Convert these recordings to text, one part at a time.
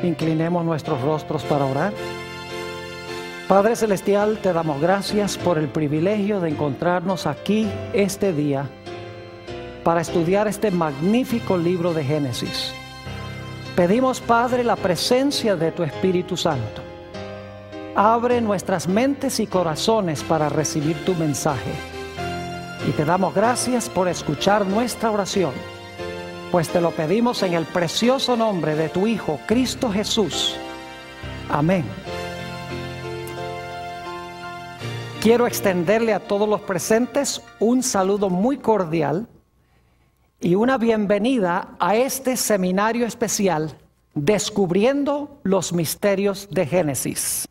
Inclinemos nuestros rostros para orar. Padre Celestial, te damos gracias por el privilegio de encontrarnos aquí este día para estudiar este magnífico libro de Génesis. Pedimos, Padre, la presencia de tu Espíritu Santo. Abre nuestras mentes y corazones para recibir tu mensaje. Y te damos gracias por escuchar nuestra oración, pues te lo pedimos en el precioso nombre de tu Hijo, Cristo Jesús. Amén. Quiero extenderle a todos los presentes un saludo muy cordial y una bienvenida a este seminario especial, Descubriendo los Misterios de Génesis.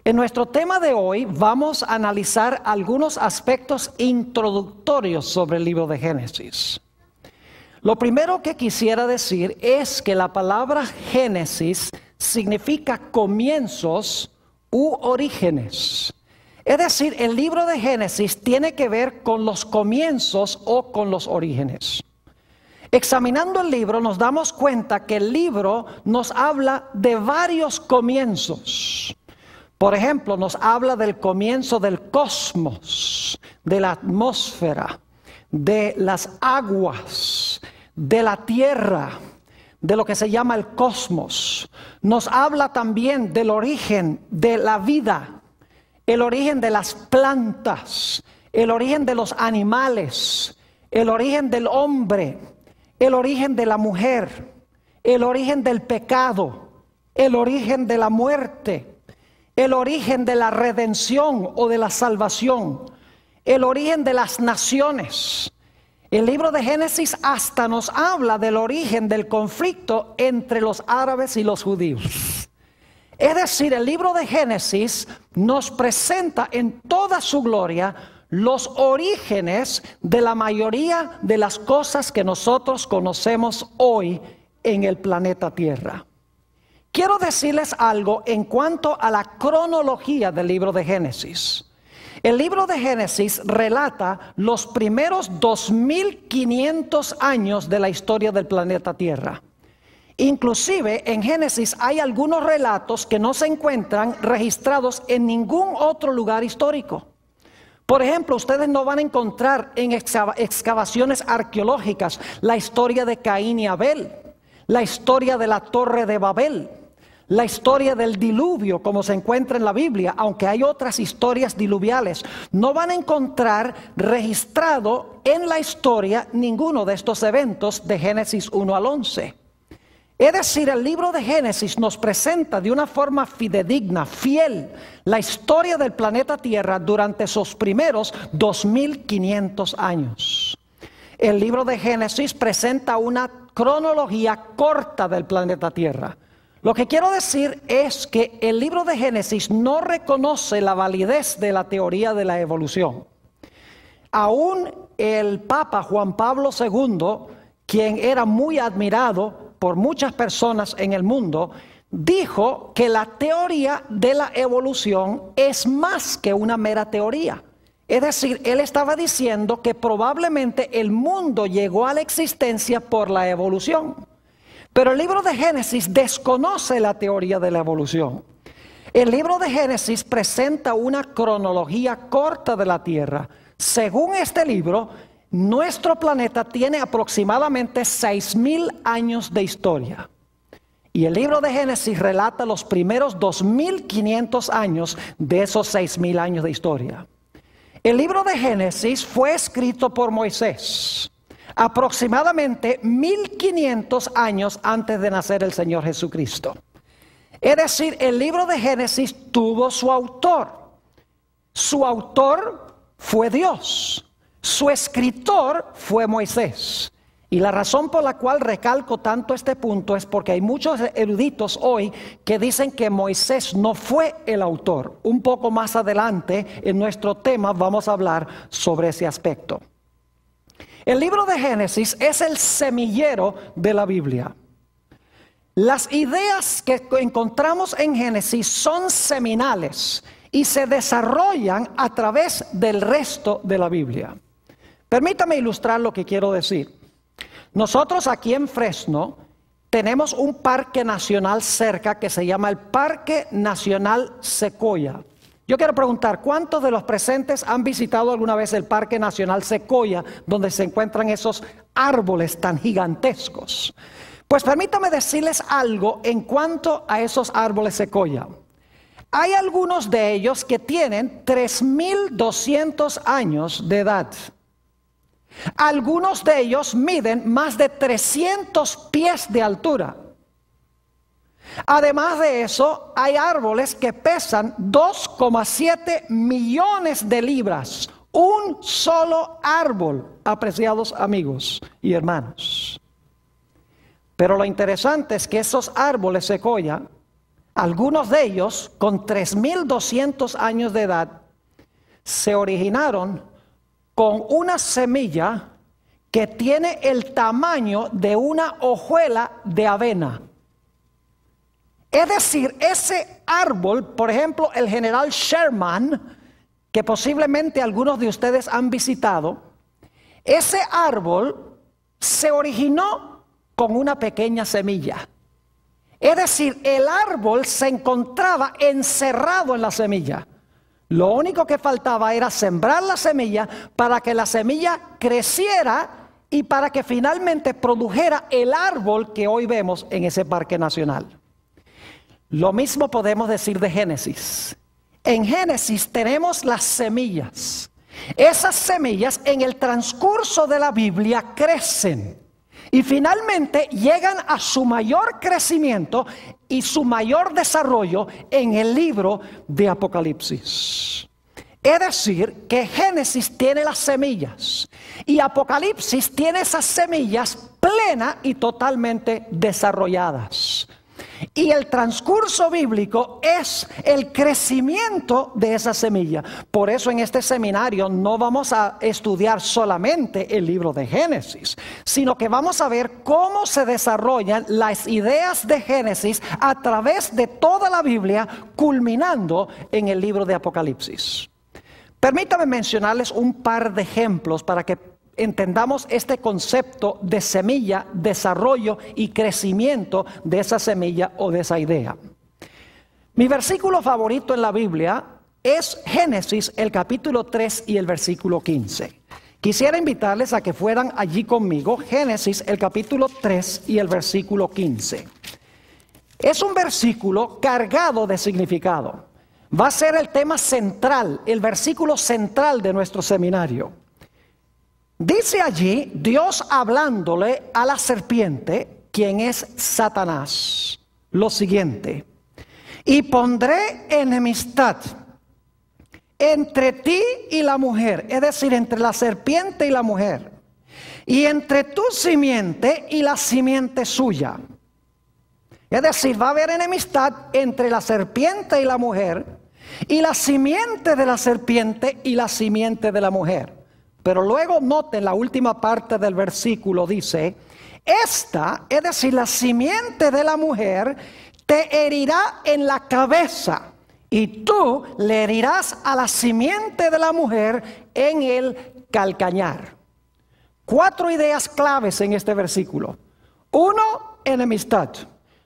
En nuestro tema de hoy vamos a analizar algunos aspectos introductorios sobre el libro de Génesis. Lo primero que quisiera decir es que la palabra Génesis significa comienzos u orígenes. Es decir, el libro de Génesis tiene que ver con los comienzos o con los orígenes. Examinando el libro nos damos cuenta que el libro nos habla de varios comienzos. Por ejemplo, nos habla del comienzo del cosmos, de la atmósfera, de las aguas, de la tierra, de lo que se llama el cosmos. Nos habla también del origen de la vida, el origen de las plantas, el origen de los animales, el origen del hombre, el origen de la mujer, el origen del pecado, el origen de la muerte, el origen de la redención o de la salvación, el origen de las naciones. El libro de Génesis hasta nos habla del origen del conflicto entre los árabes y los judíos. Es decir, el libro de Génesis nos presenta en toda su gloria los orígenes de la mayoría de las cosas que nosotros conocemos hoy en el planeta Tierra. Quiero decirles algo en cuanto a la cronología del libro de Génesis. El libro de Génesis relata los primeros 2500 años de la historia del planeta Tierra. Inclusive en Génesis hay algunos relatos que no se encuentran registrados en ningún otro lugar histórico. Por ejemplo, ustedes no van a encontrar en excavaciones arqueológicas la historia de Caín y Abel, la historia de la Torre de Babel, la historia del diluvio como se encuentra en la Biblia, aunque hay otras historias diluviales. No van a encontrar registrado en la historia ninguno de estos eventos de Génesis 1 al 11. Es decir, el libro de Génesis nos presenta de una forma fidedigna, fiel, la historia del planeta Tierra durante sus primeros 2500 años. El libro de Génesis presenta una cronología corta del planeta Tierra. Lo que quiero decir es que el libro de Génesis no reconoce la validez de la teoría de la evolución. Aún el Papa Juan Pablo II, quien era muy admirado por muchas personas en el mundo, dijo que la teoría de la evolución es más que una mera teoría. Es decir, él estaba diciendo que probablemente el mundo llegó a la existencia por la evolución. Pero el libro de Génesis desconoce la teoría de la evolución. El libro de Génesis presenta una cronología corta de la Tierra. Según este libro, nuestro planeta tiene aproximadamente 6000 años de historia. Y el libro de Génesis relata los primeros 2500 años de esos 6000 años de historia. El libro de Génesis fue escrito por Moisés aproximadamente 1500 años antes de nacer el Señor Jesucristo. Es decir, el libro de Génesis tuvo su autor. Su autor fue Dios. Su escritor fue Moisés. Y la razón por la cual recalco tanto este punto es porque hay muchos eruditos hoy que dicen que Moisés no fue el autor. Un poco más adelante en nuestro tema vamos a hablar sobre ese aspecto. El libro de Génesis es el semillero de la Biblia. Las ideas que encontramos en Génesis son seminales y se desarrollan a través del resto de la Biblia. Permítame ilustrar lo que quiero decir. Nosotros aquí en Fresno tenemos un parque nacional cerca que se llama el Parque Nacional Sequoia. Yo quiero preguntar, ¿cuántos de los presentes han visitado alguna vez el Parque Nacional Sequoia, donde se encuentran esos árboles tan gigantescos? Pues permítame decirles algo en cuanto a esos árboles Sequoia. Hay algunos de ellos que tienen 3.200 años de edad. Algunos de ellos miden más de 300 pies de altura. Además de eso, hay árboles que pesan 2,7 millones de libras. Un solo árbol, apreciados amigos y hermanos. Pero lo interesante es que esos árboles Sequoia, algunos de ellos con 3.200 años de edad, se originaron con una semilla que tiene el tamaño de una hojuela de avena. Es decir, ese árbol, por ejemplo, el general Sherman, que posiblemente algunos de ustedes han visitado, ese árbol se originó con una pequeña semilla. Es decir, el árbol se encontraba encerrado en la semilla. Lo único que faltaba era sembrar la semilla para que la semilla creciera y para que finalmente produjera el árbol que hoy vemos en ese parque nacional. Lo mismo podemos decir de Génesis. En Génesis tenemos las semillas. Esas semillas en el transcurso de la Biblia crecen y finalmente llegan a su mayor crecimiento y su mayor desarrollo en el libro de Apocalipsis. Es decir, que Génesis tiene las semillas y Apocalipsis tiene esas semillas plenas y totalmente desarrolladas. Y el transcurso bíblico es el crecimiento de esa semilla. Por eso en este seminario no vamos a estudiar solamente el libro de Génesis, sino que vamos a ver cómo se desarrollan las ideas de Génesis a través de toda la Biblia, culminando en el libro de Apocalipsis. Permítame mencionarles un par de ejemplos para que entendamos este concepto de semilla, desarrollo y crecimiento de esa semilla o de esa idea. Mi versículo favorito en la Biblia es Génesis, el capítulo 3 y el versículo 15. Quisiera invitarles a que fueran allí conmigo, Génesis, el capítulo 3 y el versículo 15. Es un versículo cargado de significado. Va a ser el tema central, el versículo central de nuestro seminario. Dice allí Dios hablándole a la serpiente, quien es Satanás, lo siguiente: y pondré enemistad entre ti y la mujer, es decir, entre la serpiente y la mujer, y entre tu simiente y la simiente suya. Es decir, va a haber enemistad entre la serpiente y la mujer, y la simiente de la serpiente y la simiente de la mujer. Pero luego noten la última parte del versículo, dice: esta, es decir, la simiente de la mujer, te herirá en la cabeza, y tú le herirás a la simiente de la mujer en el calcañar. 4 ideas claves en este versículo. 1, enemistad.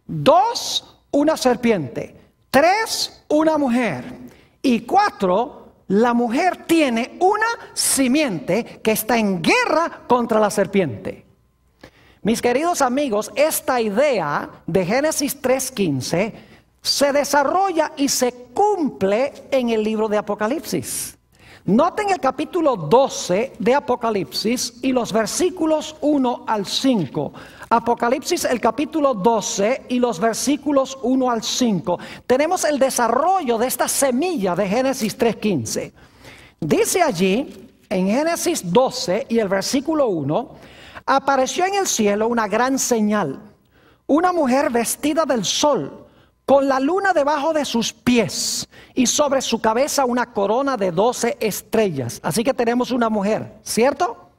2, una serpiente. 3, una mujer. Y 4, la mujer tiene una simiente que está en guerra contra la serpiente. Mis queridos amigos, esta idea de Génesis 3:15 se desarrolla y se cumple en el libro de Apocalipsis. Noten el capítulo 12 de Apocalipsis y los versículos 1 al 5. Apocalipsis, el capítulo 12 y los versículos 1 al 5. Tenemos el desarrollo de esta semilla de Génesis 3:15. Dice allí, en Génesis 12 y el versículo 1, apareció en el cielo una gran señal, una mujer vestida del sol, con la luna debajo de sus pies y sobre su cabeza una corona de 12 estrellas. Así que tenemos una mujer, ¿cierto?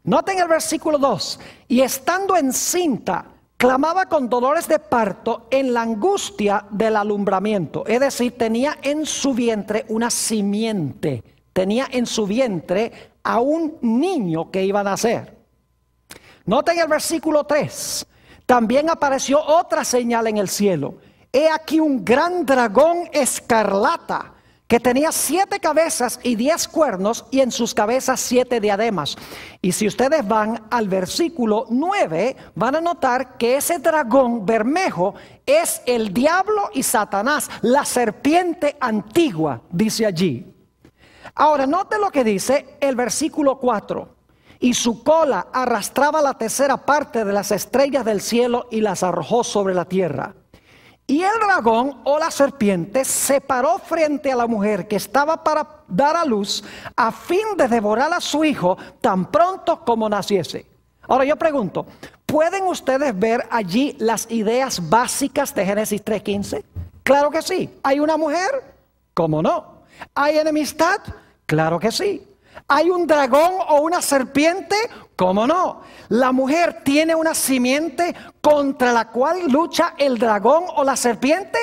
Noten el versículo 2. Y estando encinta, clamaba con dolores de parto en la angustia del alumbramiento. Es decir, tenía en su vientre una simiente. Tenía en su vientre a un niño que iba a nacer. Noten el versículo 3. También apareció otra señal en el cielo. He aquí un gran dragón escarlata, que tenía 7 cabezas y 10 cuernos, y en sus cabezas 7 diademas. Y si ustedes van al versículo 9, van a notar que ese dragón bermejo es el diablo y Satanás, la serpiente antigua, dice allí. Ahora, note lo que dice el versículo 4. Y su cola arrastraba la tercera parte de las estrellas del cielo y las arrojó sobre la tierra. Y el dragón o la serpiente se paró frente a la mujer que estaba para dar a luz, a fin de devorar a su hijo tan pronto como naciese. Ahora yo pregunto, ¿pueden ustedes ver allí las ideas básicas de Génesis 3:15? Claro que sí. ¿Hay una mujer? ¿Cómo no? ¿Hay enemistad? Claro que sí. ¿Hay un dragón o una serpiente? ¿Cómo no? La mujer tiene una simiente contra la cual lucha el dragón o la serpiente.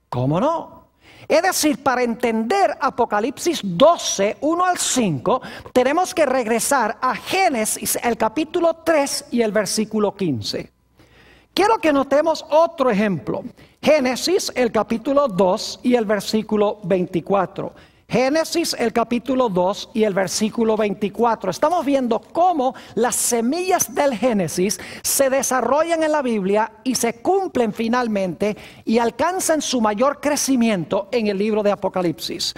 ¿Cómo no? Es decir, para entender Apocalipsis 12, 1 al 5, tenemos que regresar a Génesis, el capítulo 3 y el versículo 15. Quiero que notemos otro ejemplo. Génesis, el capítulo 2 y el versículo 24. Génesis, el capítulo 2 y el versículo 24. Estamos viendo cómo las semillas del Génesis se desarrollan en la Biblia y se cumplen finalmente y alcanzan su mayor crecimiento en el libro de Apocalipsis.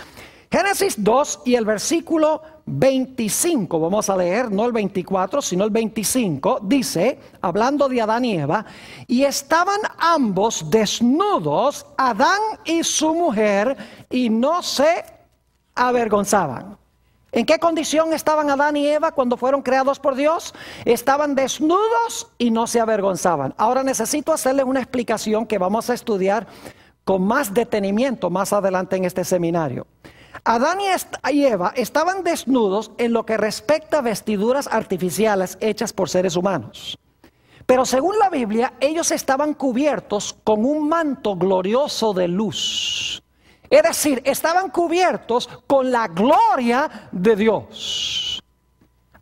Génesis 2 y el versículo 25, vamos a leer, no el 24, sino el 25, dice, hablando de Adán y Eva, y estaban ambos desnudos, Adán y su mujer, y no se avergonzaban. ¿En qué condición estaban Adán y Eva cuando fueron creados por Dios? Estaban desnudos y no se avergonzaban. Ahora necesito hacerles una explicación que vamos a estudiar con más detenimiento más adelante en este seminario. Adán y Eva estaban desnudos en lo que respecta a vestiduras artificiales hechas por seres humanos. Pero según la Biblia, ellos estaban cubiertos con un manto glorioso de luz. Es decir, estaban cubiertos con la gloria de Dios.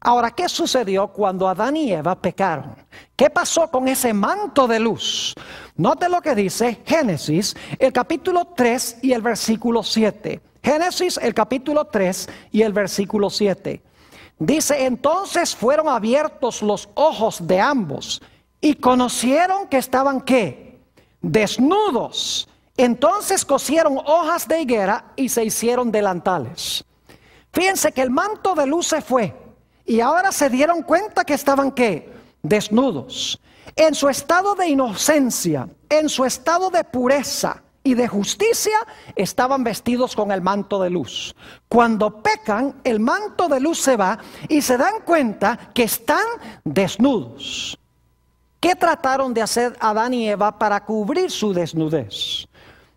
Ahora, ¿qué sucedió cuando Adán y Eva pecaron? ¿Qué pasó con ese manto de luz? Note lo que dice Génesis, el capítulo 3 y el versículo 7. Génesis, el capítulo 3 y el versículo 7. Dice, entonces fueron abiertos los ojos de ambos y conocieron que estaban, ¿qué? Desnudos. Entonces cosieron hojas de higuera y se hicieron delantales. Fíjense que el manto de luz se fue y ahora se dieron cuenta que estaban, ¿qué? Desnudos. En su estado de inocencia, en su estado de pureza y de justicia, estaban vestidos con el manto de luz. Cuando pecan, el manto de luz se va y se dan cuenta que están desnudos. ¿Qué trataron de hacer Adán y Eva para cubrir su desnudez?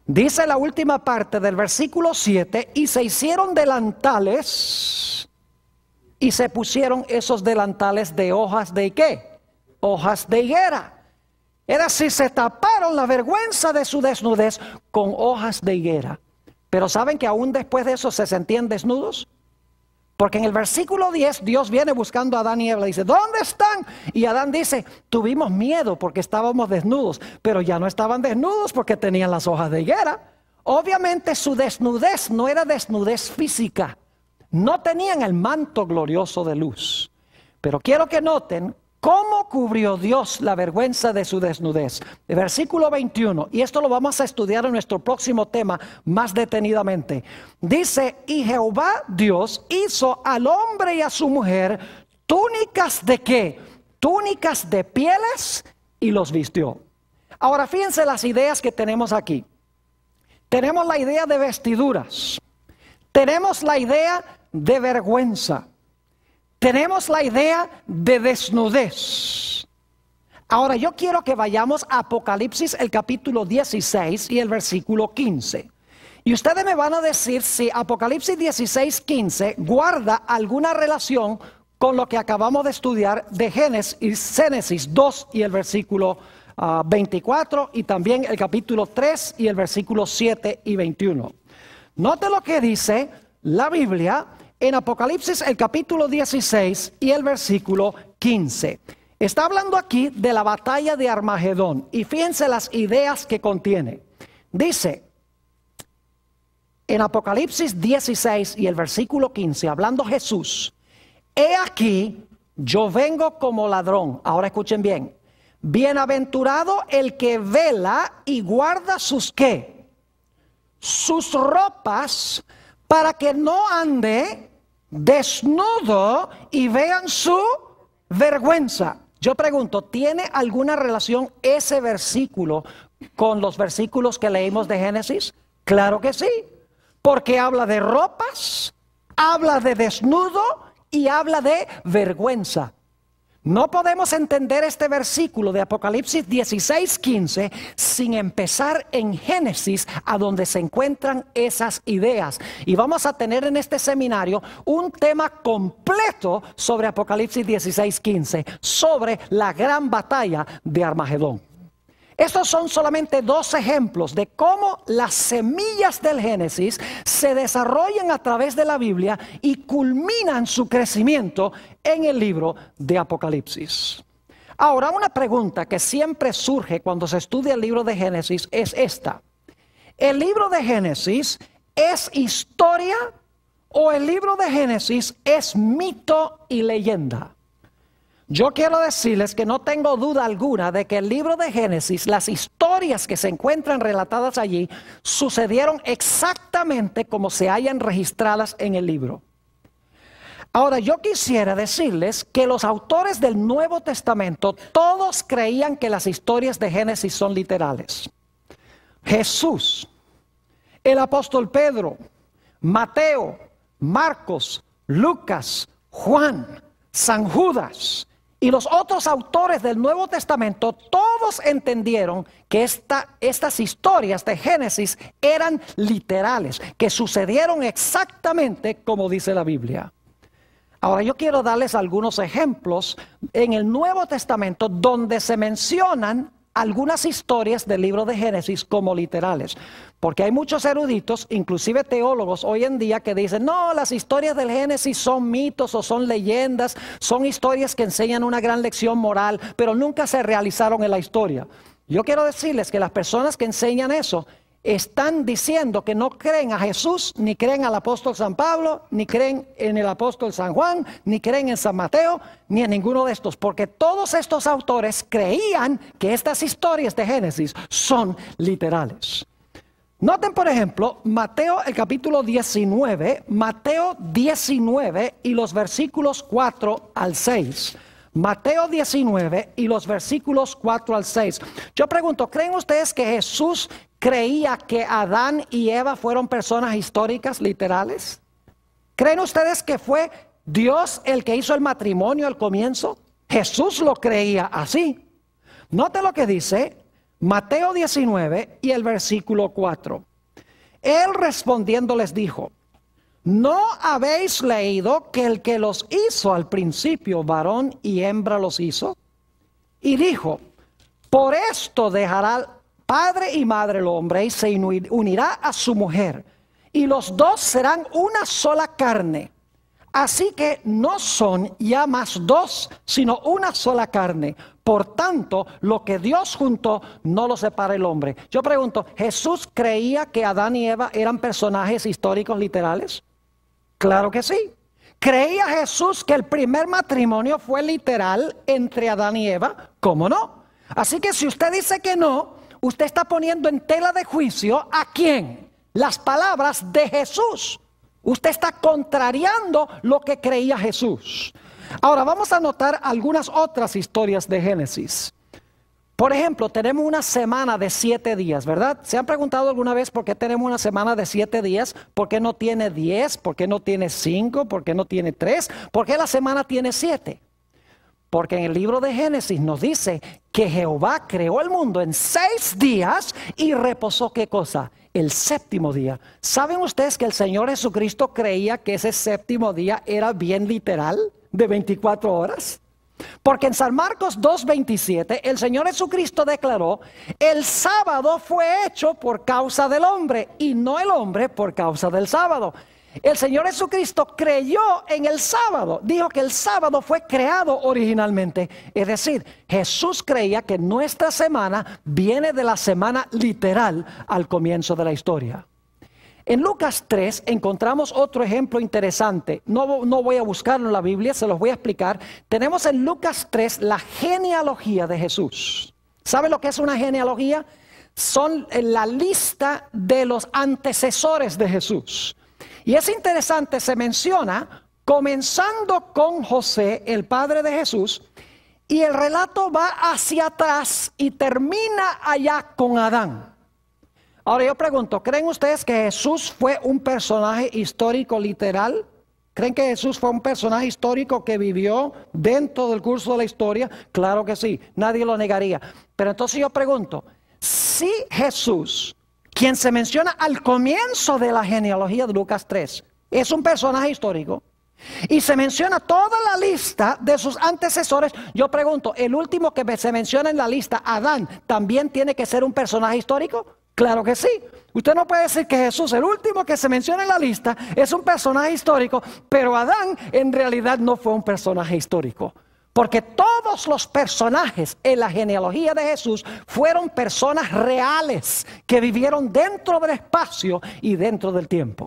Dice la última parte del versículo 7, y se hicieron delantales y se pusieron esos delantales de hojas de ¿qué? Hojas de higuera. Es decir, se taparon la vergüenza de su desnudez con hojas de higuera. Pero ¿saben que aún después de eso se sentían desnudos? Porque en el versículo 10 Dios viene buscando a Adán y Eva, le dice, ¿dónde están? Y Adán dice, tuvimos miedo porque estábamos desnudos, pero ya no estaban desnudos porque tenían las hojas de higuera. Obviamente su desnudez no era desnudez física, no tenían el manto glorioso de luz. Pero quiero que noten cómo cubrió Dios la vergüenza de su desnudez. El versículo 21, y esto lo vamos a estudiar en nuestro próximo tema más detenidamente. Dice, y Jehová Dios hizo al hombre y a su mujer túnicas de ¿qué? Túnicas de pieles y los vistió. Ahora fíjense las ideas que tenemos aquí. Tenemos la idea de vestiduras. Tenemos la idea de vergüenza. Tenemos la idea de desnudez. Ahora yo quiero que vayamos a Apocalipsis, el capítulo 16 y el versículo 15. Y ustedes me van a decir si Apocalipsis 16, 15 guarda alguna relación con lo que acabamos de estudiar de Génesis 2 y el versículo 24 y también el capítulo 3 y el versículo 7 y 21. Note lo que dice la Biblia en Apocalipsis el capítulo 16 y el versículo 15. Está hablando aquí de la batalla de Armagedón. Y fíjense las ideas que contiene. Dice en Apocalipsis 16 y el versículo 15, hablando Jesús: he aquí, yo vengo como ladrón. Ahora escuchen bien. Bienaventurado el que vela y guarda sus ¿qué? Sus ropas, para que no ande desnudo y vean su vergüenza. Yo pregunto, ¿tiene alguna relación ese versículo con los versículos que leímos de Génesis? Claro que sí, porque habla de ropas, habla de desnudo y habla de vergüenza. No podemos entender este versículo de Apocalipsis 16:15 sin empezar en Génesis, a donde se encuentran esas ideas. Y vamos a tener en este seminario un tema completo sobre Apocalipsis 16:15, sobre la gran batalla de Armagedón. Estos son solamente dos ejemplos de cómo las semillas del Génesis se desarrollan a través de la Biblia y culminan su crecimiento en el libro de Apocalipsis. Ahora, una pregunta que siempre surge cuando se estudia el libro de Génesis es esta: ¿el libro de Génesis es historia o el libro de Génesis es mito y leyenda? Yo quiero decirles que no tengo duda alguna de que el libro de Génesis, las historias que se encuentran relatadas allí, sucedieron exactamente como se hallan registradas en el libro. Ahora, yo quisiera decirles que los autores del Nuevo Testamento todos creían que las historias de Génesis son literales. Jesús, el apóstol Pedro, Mateo, Marcos, Lucas, Juan, San Judas y los otros autores del Nuevo Testamento, todos entendieron que estas historias de Génesis eran literales, que sucedieron exactamente como dice la Biblia. Ahora, yo quiero darles algunos ejemplos en el Nuevo Testamento donde se mencionan algunas historias del libro de Génesis como literales. Porque hay muchos eruditos, inclusive teólogos hoy en día, que dicen: no, las historias del Génesis son mitos o son leyendas, son historias que enseñan una gran lección moral, pero nunca se realizaron en la historia. Yo quiero decirles que las personas que enseñan eso están diciendo que no creen a Jesús, ni creen al apóstol San Pablo, ni creen en el apóstol San Juan, ni creen en San Mateo, ni en ninguno de estos, porque todos estos autores creían que estas historias de Génesis son literales. Noten, por ejemplo, Mateo el capítulo 19, Mateo 19 y los versículos 4 al 6. Mateo 19 y los versículos 4 al 6. Yo pregunto, ¿creen ustedes que Jesús creía que Adán y Eva fueron personas históricas, literales? ¿Creen ustedes que fue Dios el que hizo el matrimonio al comienzo? Jesús lo creía así. Note lo que dice Mateo 19 y el versículo 4. Él respondiendo les dijo: ¿no habéis leído que el que los hizo al principio, varón y hembra los hizo? Y dijo: por esto dejará padre y madre el hombre y se unirá a su mujer, y los dos serán una sola carne. Así que no son ya más dos, sino una sola carne. Por tanto, lo que Dios juntó, no lo separa el hombre. Yo pregunto, ¿Jesús creía que Adán y Eva eran personajes históricos literales? Claro que sí. ¿Creía Jesús que el primer matrimonio fue literal entre Adán y Eva? ¿Cómo no? Así que si usted dice que no, usted está poniendo en tela de juicio ¿a quién? Las palabras de Jesús. Usted está contrariando lo que creía Jesús. Ahora vamos a notar algunas otras historias de Génesis. Por ejemplo, tenemos una semana de 7 días, ¿verdad? ¿Se han preguntado alguna vez por qué tenemos una semana de 7 días? ¿Por qué no tiene 10? ¿Por qué no tiene 5? ¿Por qué no tiene 3? ¿Por qué la semana tiene 7? Porque en el libro de Génesis nos dice que Jehová creó el mundo en 6 días y reposó, ¿qué cosa? El séptimo día. ¿Saben ustedes que el Señor Jesucristo creía que ese séptimo día era bien literal, de 24 horas? Porque en San Marcos 2:27 el Señor Jesucristo declaró: el sábado fue hecho por causa del hombre y no el hombre por causa del sábado. El Señor Jesucristo creyó en el sábado. Dijo que el sábado fue creado originalmente. Es decir, Jesús creía que nuestra semana viene de la semana literal al comienzo de la historia. En Lucas 3 encontramos otro ejemplo interesante. No voy a buscarlo en la Biblia, se los voy a explicar. Tenemos en Lucas 3 la genealogía de Jesús. ¿Sabe lo que es una genealogía? Son la lista de los antecesores de Jesús. Y es interesante, se menciona comenzando con José, el padre de Jesús, y el relato va hacia atrás y termina allá con Adán. Ahora yo pregunto, ¿creen ustedes que Jesús fue un personaje histórico literal? ¿Creen que Jesús fue un personaje histórico que vivió dentro del curso de la historia? Claro que sí, nadie lo negaría. Pero entonces yo pregunto, si Jesús, quien se menciona al comienzo de la genealogía de Lucas 3, es un personaje histórico, y se menciona toda la lista de sus antecesores, yo pregunto, ¿el último que se menciona en la lista, Adán, también tiene que ser un personaje histórico? Claro que sí. Usted no puede decir que Jesús, el último que se menciona en la lista, es un personaje histórico, pero Adán en realidad no fue un personaje histórico. Porque todos los personajes en la genealogía de Jesús fueron personas reales que vivieron dentro del espacio y dentro del tiempo.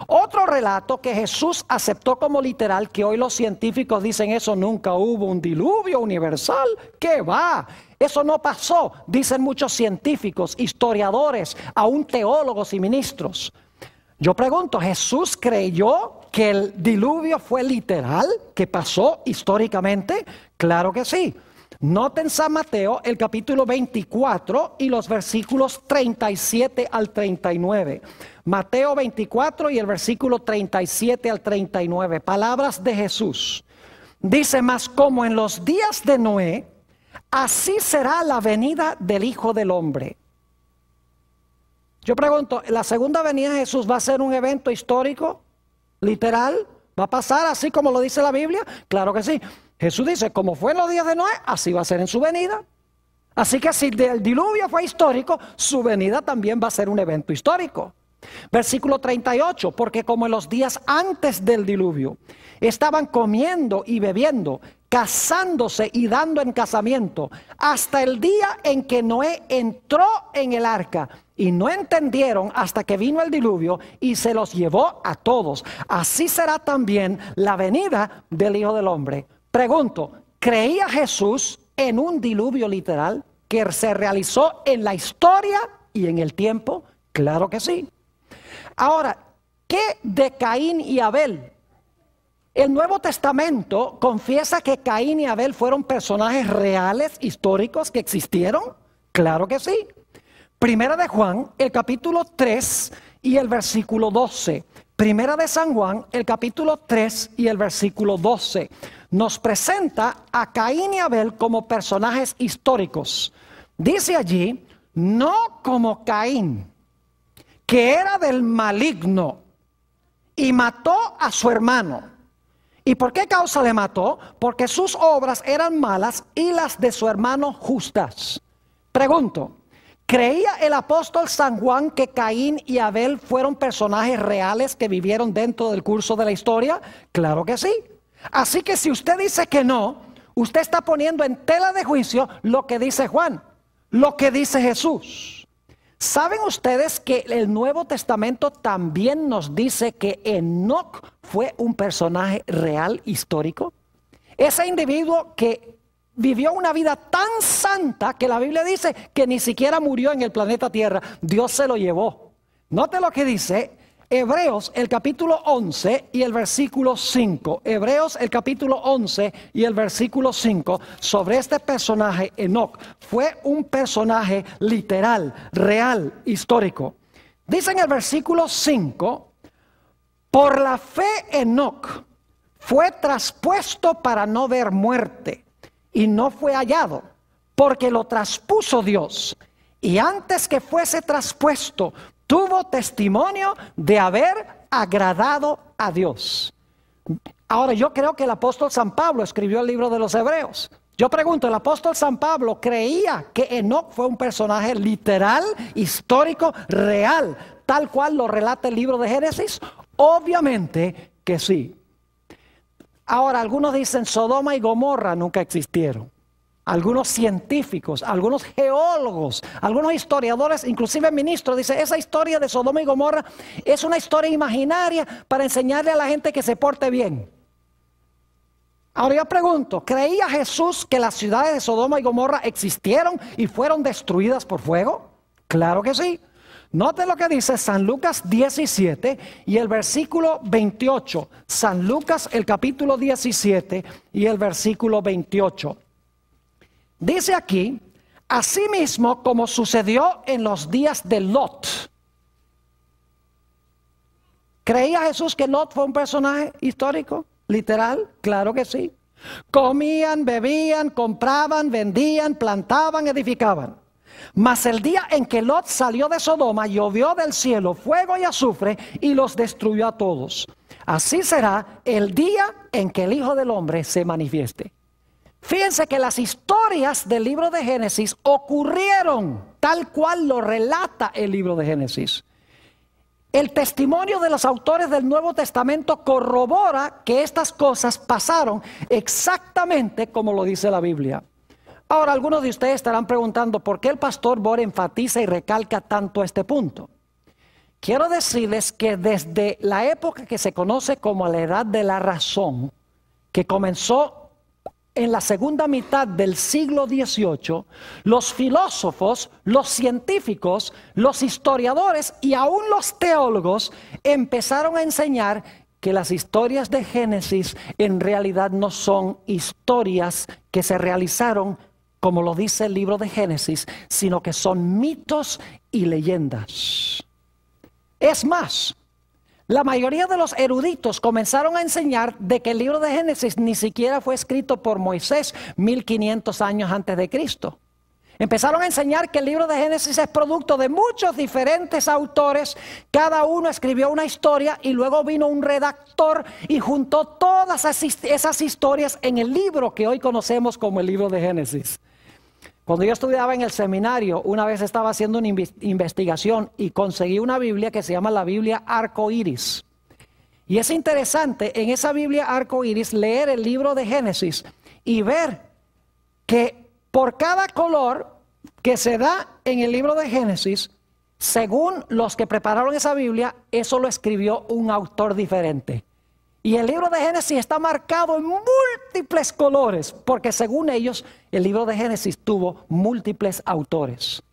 Otro relato que Jesús aceptó como literal, que hoy los científicos dicen eso, nunca hubo un diluvio universal, ¿qué va? Eso no pasó, dicen muchos científicos, historiadores, aún teólogos y ministros. Yo pregunto, ¿Jesús creyó que el diluvio fue literal, que pasó históricamente? Claro que sí. Noten San Mateo, el capítulo 24 y los versículos 37 al 39. Mateo 24 y el versículo 37 al 39. Palabras de Jesús. Dice, mas como en los días de Noé, así será la venida del Hijo del Hombre. Yo pregunto, ¿la segunda venida de Jesús va a ser un evento histórico, literal? ¿Va a pasar así como lo dice la Biblia? Claro que sí. Jesús dice, como fue en los días de Noé, así va a ser en su venida. Así que si el diluvio fue histórico, su venida también va a ser un evento histórico. Versículo 38, porque como en los días antes del diluvio, estaban comiendo y bebiendo, casándose y dando en casamiento, hasta el día en que Noé entró en el arca, y no entendieron hasta que vino el diluvio y se los llevó a todos. Así será también la venida del Hijo del Hombre. Pregunto, ¿creía Jesús en un diluvio literal que se realizó en la historia y en el tiempo? Claro que sí. Ahora, ¿qué de Caín y Abel? El Nuevo Testamento confiesa que Caín y Abel fueron personajes reales, históricos, que existieron. Claro que sí. Primera de Juan, el capítulo 3 y el versículo 12. Primera de San Juan, el capítulo 3 y el versículo 12. Nos presenta a Caín y Abel como personajes históricos. Dice allí, no como Caín, que era del maligno y mató a su hermano. ¿Y por qué causa le mató? Porque sus obras eran malas y las de su hermano justas. Pregunto, ¿creía el apóstol San Juan que Caín y Abel fueron personajes reales que vivieron dentro del curso de la historia? Claro que sí. Así que si usted dice que no, usted está poniendo en tela de juicio lo que dice Juan, lo que dice Jesús. ¿Saben ustedes que el Nuevo Testamento también nos dice que Enoc fue un personaje real, histórico? Ese individuo que vivió una vida tan santa que la Biblia dice que ni siquiera murió en el planeta Tierra. Dios se lo llevó. Note lo que dice Hebreos el capítulo 11 y el versículo 5. Hebreos el capítulo 11 y el versículo 5 sobre este personaje Enoc. Fue un personaje literal, real, histórico. Dice en el versículo 5, por la fe Enoc fue traspuesto para no ver muerte y no fue hallado, porque lo traspuso Dios. Y antes que fuese traspuesto, tuvo testimonio de haber agradado a Dios. Ahora, yo creo que el apóstol San Pablo escribió el libro de los Hebreos. Yo pregunto, ¿el apóstol San Pablo creía que Enoc fue un personaje literal, histórico, real, tal cual lo relata el libro de Génesis? Obviamente que sí. Ahora, algunos dicen Sodoma y Gomorra nunca existieron. Algunos científicos, algunos geólogos, algunos historiadores, inclusive ministros, dicen esa historia de Sodoma y Gomorra es una historia imaginaria para enseñarle a la gente que se porte bien. Ahora yo pregunto, ¿creía Jesús que las ciudades de Sodoma y Gomorra existieron y fueron destruidas por fuego? Claro que sí. Note lo que dice San Lucas 17 y el versículo 28. San Lucas el capítulo 17 y el versículo 28. Dice aquí, asimismo como sucedió en los días de Lot. ¿Creía Jesús que Lot fue un personaje histórico? ¿Literal? Claro que sí. Comían, bebían, compraban, vendían, plantaban, edificaban. Mas el día en que Lot salió de Sodoma, llovió del cielo fuego y azufre y los destruyó a todos. Así será el día en que el Hijo del Hombre se manifieste. Fíjense que las historias del libro de Génesis ocurrieron tal cual lo relata el libro de Génesis. El testimonio de los autores del Nuevo Testamento corrobora que estas cosas pasaron exactamente como lo dice la Biblia. Ahora, algunos de ustedes estarán preguntando por qué el pastor Bor enfatiza y recalca tanto este punto. Quiero decirles que desde la época que se conoce como la Edad de la Razón, que comenzó en la segunda mitad del siglo XVIII, los filósofos, los científicos, los historiadores y aún los teólogos empezaron a enseñar que las historias de Génesis en realidad no son historias que se realizaron como lo dice el libro de Génesis, sino que son mitos y leyendas. Es más, la mayoría de los eruditos comenzaron a enseñar de que el libro de Génesis ni siquiera fue escrito por Moisés 1500 años antes de Cristo. Empezaron a enseñar que el libro de Génesis es producto de muchos diferentes autores, cada uno escribió una historia y luego vino un redactor y juntó todas esas historias en el libro que hoy conocemos como el libro de Génesis. Cuando yo estudiaba en el seminario, una vez estaba haciendo una investigación y conseguí una Biblia que se llama la Biblia Arco Iris. Y es interesante en esa Biblia Arco Iris leer el libro de Génesis y ver que por cada color que se da en el libro de Génesis, según los que prepararon esa Biblia, eso lo escribió un autor diferente. Y el libro de Génesis está marcado en múltiples colores, porque según ellos, el libro de Génesis tuvo múltiples autores.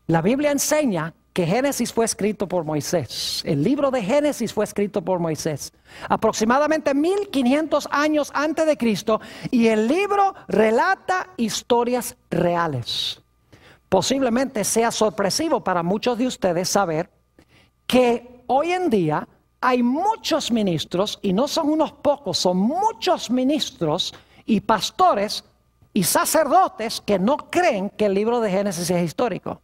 La Biblia enseña que Génesis fue escrito por Moisés. El libro de Génesis fue escrito por Moisés, aproximadamente 1500 años antes de Cristo, y el libro relata historias reales. Posiblemente sea sorpresivo para muchos de ustedes saber que hoy en día hay muchos ministros, y no son unos pocos, son muchos ministros y pastores y sacerdotes que no creen que el libro de Génesis es histórico.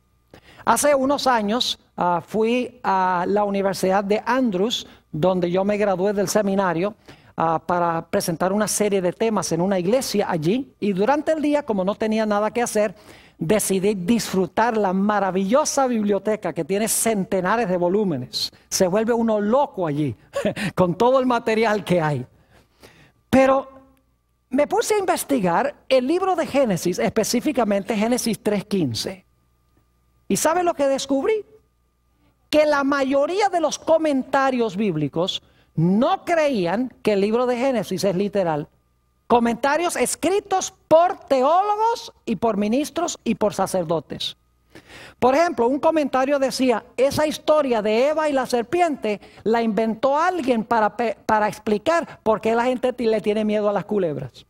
Hace unos años fui a la Universidad de Andrews, donde yo me gradué del seminario, para presentar una serie de temas en una iglesia allí. Y durante el día, como no tenía nada que hacer, decidí disfrutar la maravillosa biblioteca que tiene centenares de volúmenes. Se vuelve uno loco allí, con todo el material que hay. Pero me puse a investigar el libro de Génesis, específicamente Génesis 3:15. ¿Y sabe lo que descubrí? Que la mayoría de los comentarios bíblicos no creían que el libro de Génesis es literal. Comentarios escritos por teólogos y por ministros y por sacerdotes. Por ejemplo, un comentario decía, esa historia de Eva y la serpiente la inventó alguien para explicar por qué la gente le tiene miedo a las culebras.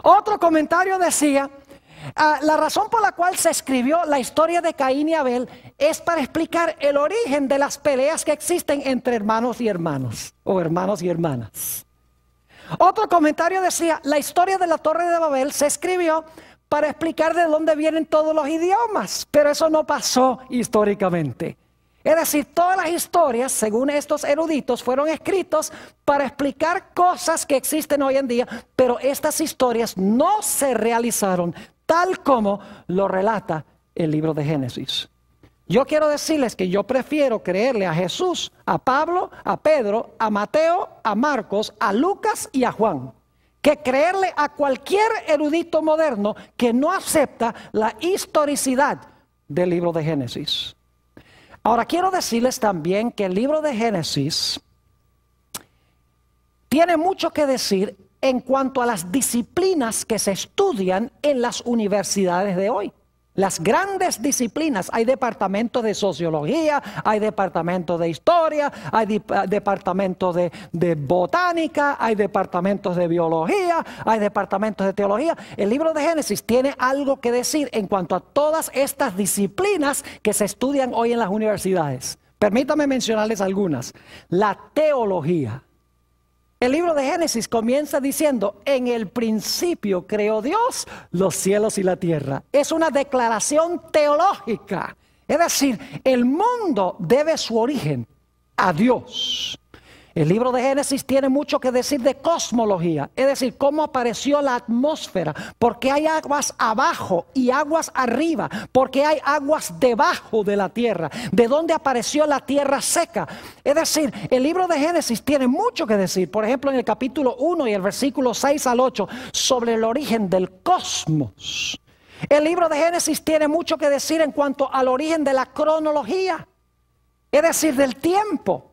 Otro comentario decía, la razón por la cual se escribió la historia de Caín y Abel es para explicar el origen de las peleas que existen entre hermanos y hermanos, o hermanos y hermanas. Otro comentario decía, la historia de la Torre de Babel se escribió para explicar de dónde vienen todos los idiomas, pero eso no pasó históricamente. Es decir, todas las historias, según estos eruditos, fueron escritos para explicar cosas que existen hoy en día, pero estas historias no se realizaron tal como lo relata el libro de Génesis. Yo quiero decirles que yo prefiero creerle a Jesús, a Pablo, a Pedro, a Mateo, a Marcos, a Lucas y a Juan, que creerle a cualquier erudito moderno que no acepta la historicidad del libro de Génesis. Ahora quiero decirles también que el libro de Génesis tiene mucho que decir en cuanto a las disciplinas que se estudian en las universidades de hoy. Las grandes disciplinas, hay departamentos de sociología, hay departamentos de historia, hay departamentos de botánica, hay departamentos de biología, hay departamentos de teología. El libro de Génesis tiene algo que decir en cuanto a todas estas disciplinas que se estudian hoy en las universidades. Permítanme mencionarles algunas. La teología. El libro de Génesis comienza diciendo, en el principio creó Dios los cielos y la tierra. Es una declaración teológica. Es decir, el mundo debe su origen a Dios. El libro de Génesis tiene mucho que decir de cosmología, es decir, cómo apareció la atmósfera, por qué hay aguas abajo y aguas arriba, por qué hay aguas debajo de la tierra, de dónde apareció la tierra seca. Es decir, el libro de Génesis tiene mucho que decir, por ejemplo, en el capítulo 1 y el versículo 6 al 8, sobre el origen del cosmos. El libro de Génesis tiene mucho que decir en cuanto al origen de la cronología, es decir, del tiempo.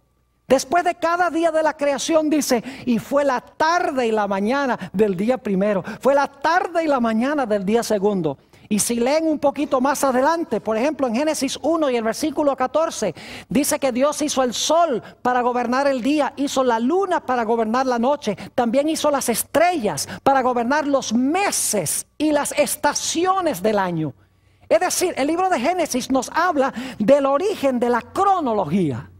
Después de cada día de la creación dice, y fue la tarde y la mañana del día primero, fue la tarde y la mañana del día segundo. Y si leen un poquito más adelante, por ejemplo en Génesis 1 y el versículo 14, dice que Dios hizo el sol para gobernar el día, hizo la luna para gobernar la noche, también hizo las estrellas para gobernar los meses y las estaciones del año. Es decir, el libro de Génesis nos habla del origen de la cronología.